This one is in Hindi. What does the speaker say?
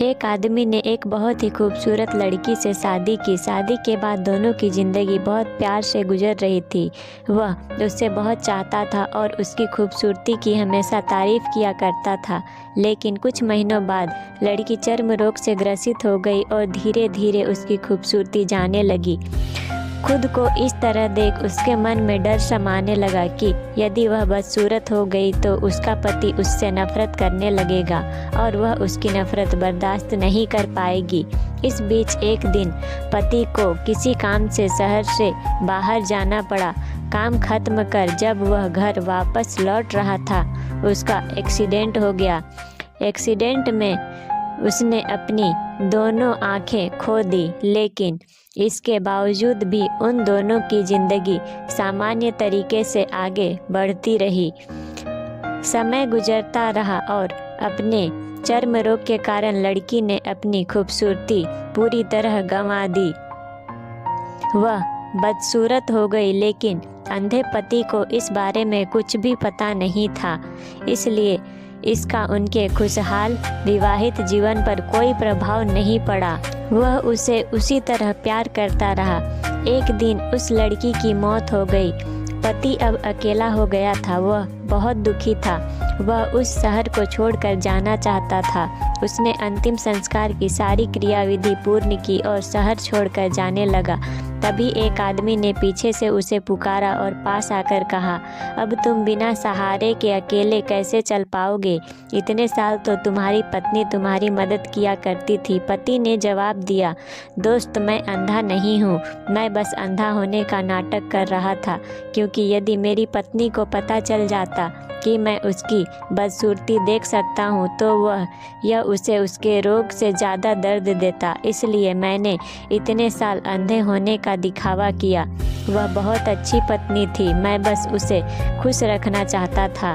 एक आदमी ने एक बहुत ही खूबसूरत लड़की से शादी की। शादी के बाद दोनों की ज़िंदगी बहुत प्यार से गुजर रही थी। वह उससे बहुत चाहता था और उसकी खूबसूरती की हमेशा तारीफ़ किया करता था। लेकिन कुछ महीनों बाद लड़की चर्म रोग से ग्रसित हो गई और धीरे धीरे उसकी खूबसूरती जाने लगी। खुद को इस तरह देख उसके मन में डर समाने लगा कि यदि वह बदसूरत हो गई तो उसका पति उससे नफरत करने लगेगा और वह उसकी नफरत बर्दाश्त नहीं कर पाएगी। इस बीच एक दिन पति को किसी काम से शहर से बाहर जाना पड़ा। काम खत्म कर जब वह घर वापस लौट रहा था, उसका एक्सीडेंट हो गया। एक्सीडेंट में उसने अपनी दोनों आंखें खो दी, लेकिन इसके बावजूद भी उन दोनों की ज़िंदगी सामान्य तरीके से आगे बढ़ती रही। समय गुजरता रहा और अपने चर्म रोग के कारण लड़की ने अपनी खूबसूरती पूरी तरह गंवा दी। वह बदसूरत हो गई, लेकिन अंधे पति को इस बारे में कुछ भी पता नहीं था, इसलिए इसका उनके खुशहाल विवाहित जीवन पर कोई प्रभाव नहीं पड़ा। वह उसे उसी तरह प्यार करता रहा। एक दिन उस लड़की की मौत हो गई। पति अब अकेला हो गया था। वह बहुत दुखी था। वह उस शहर को छोड़कर जाना चाहता था। उसने अंतिम संस्कार की सारी क्रियाविधि पूर्ण की और शहर छोड़कर जाने लगा। तभी एक आदमी ने पीछे से उसे पुकारा और पास आकर कहा, अब तुम बिना सहारे के अकेले कैसे चल पाओगे? इतने साल तो तुम्हारी पत्नी तुम्हारी मदद किया करती थी। पति ने जवाब दिया, दोस्त, मैं अंधा नहीं हूँ। मैं बस अंधा होने का नाटक कर रहा था, क्योंकि यदि मेरी पत्नी को पता चल जाता कि मैं उसकी बदसूरती देख सकता हूँ तो यह उसे उसके रोग से ज़्यादा दर्द देता। इसलिए मैंने इतने साल अंधे होने का दिखावा किया। वह बहुत अच्छी पत्नी थी। मैं बस उसे खुश रखना चाहता था।